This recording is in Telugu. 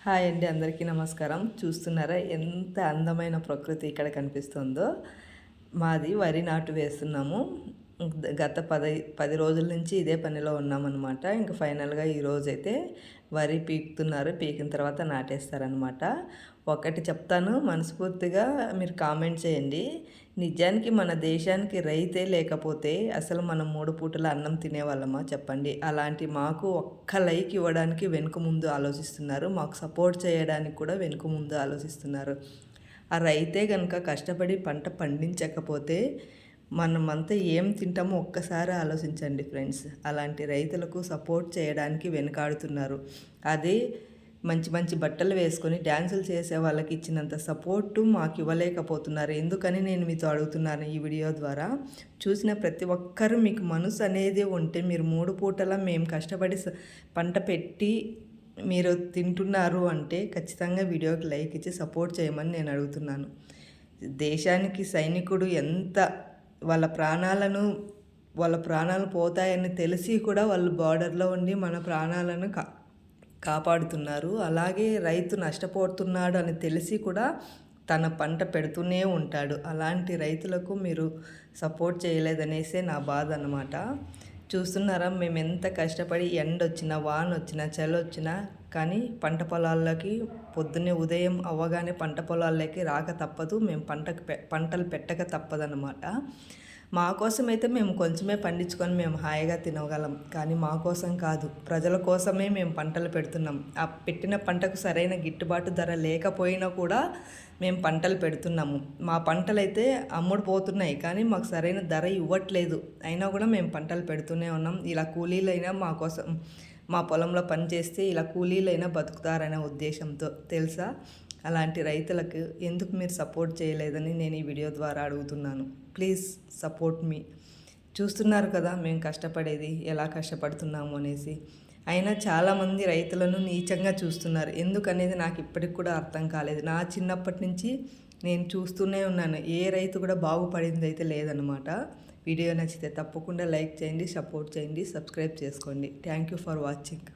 హాయ్ అండి, అందరికీ నమస్కారం. చూస్తున్నారా ఎంత అందమైన ప్రకృతి ఇక్కడ కనిపిస్తుందో? మాది వరి నాటు వేస్తున్నాము. గత 10 రోజుల నుంచి ఇదే పనిలో ఉన్నామన్నమాట. ఇంకా ఫైనల్గా ఈరోజైతే వరి పీకుతున్నారు. పీకిన తర్వాత నాటేస్తారనమాట. ఒకటి చెప్తాను, మనస్ఫూర్తిగా మీరు కామెంట్ చేయండి. నిజానికి మన దేశానికి రైతే లేకపోతే అసలు మనం 3 పూటల అన్నం తినేవాళ్ళమా చెప్పండి? అలాంటి మాకు ఒక్క లైక్ ఇవ్వడానికి వెనుక ముందు ఆలోచిస్తున్నారు. మాకు సపోర్ట్ చేయడానికి కూడా వెనుక ముందు ఆలోచిస్తున్నారు. ఆ రైతే కనుక కష్టపడి పంట పండించకపోతే మనమంతా ఏం తింటామో ఒక్కసారి ఆలోచించండి ఫ్రెండ్స్. అలాంటి రైతులకు సపోర్ట్ చేయడానికి వెనుకాడుతున్నారు. అదే మంచి మంచి బట్టలు వేసుకొని డ్యాన్సులు చేసే వాళ్ళకి ఇచ్చినంత సపోర్టు మాకు ఇవ్వలేకపోతున్నారు. ఎందుకని నేను మీతో అడుగుతున్నాను ఈ వీడియో ద్వారా. చూసిన ప్రతి ఒక్కరూ మీకు మనసు అనేది ఉంటే మీరు 3 పూటలా మేము కష్టపడి పంట పెట్టి మీరు తింటున్నారు అంటే ఖచ్చితంగా వీడియోకి లైక్ ఇచ్చి సపోర్ట్ చేయమని నేను అడుగుతున్నాను. దేశానికి సైనికుడు ఎంత వాళ్ళ ప్రాణాలు పోతాయని తెలిసి కూడా వాళ్ళు బార్డర్లో ఉండి మన ప్రాణాలను కాపాడుతున్నారు. అలాగే రైతు నష్టపోతున్నాడు అని తెలిసి కూడా తన పంట పెడుతూనే ఉంటాడు. అలాంటి రైతులకు మీరు సపోర్ట్ చేయలేదనేసే నా బాధ అన్నమాట. చూస్తున్నారా, మేము ఎంత కష్టపడి ఎండొచ్చినా వాన వచ్చినా చలి వచ్చినా కానీ పంట పొలాల్లోకి పొద్దున్నే ఉదయం అవ్వగానే పంట పొలాల్లోకి రాక తప్పదు. మేము పంటలు పెట్టక తప్పదన్నమాట. మా కోసం అయితే మేము కొంచెమే పండించుకొని మేము హాయిగా తినగలం, కానీ మా కోసం కాదు, ప్రజల కోసమే మేము పంటలు పెడుతున్నాం. ఆ పెట్టిన పంటకు సరైన గిట్టుబాటు ధర లేకపోయినా కూడా మేము పంటలు పెడుతున్నాము. మా పంటలు అయితే అమ్ముడుపోతున్నాయి, కానీ మాకు సరైన ధర ఇవ్వట్లేదు. అయినా కూడా మేము పంటలు పెడుతూనే ఉన్నాం. ఇలా కూలీలైనా మా కోసం మా పొలంలో పనిచేస్తే ఇలా కూలీలైనా బతుకుతారనే ఉద్దేశంతో తెలుసా. అలాంటి రైతులకు ఎందుకు మీరు సపోర్ట్ చేయలేదని నేను ఈ వీడియో ద్వారా అడుగుతున్నాను. ప్లీజ్ సపోర్ట్ మీ. చూస్తున్నారు కదా మేము కష్టపడేది, ఎలా కష్టపడుతున్నాము అనేసి. అయినా చాలామంది రైతులను నీచంగా చూస్తున్నారు. ఎందుకనేది నాకు ఇప్పటికి కూడా అర్థం కాలేదు. నా చిన్నప్పటి నుంచి నేను చూస్తూనే ఉన్నాను. ఏ రైతు కూడా బాగుపడింది అయితే లేదనమాట. వీడియో నచ్చితే తప్పకుండా లైక్ చేయండి, సపోర్ట్ చేయండి, సబ్స్క్రైబ్ చేసుకోండి. Thank you for watching.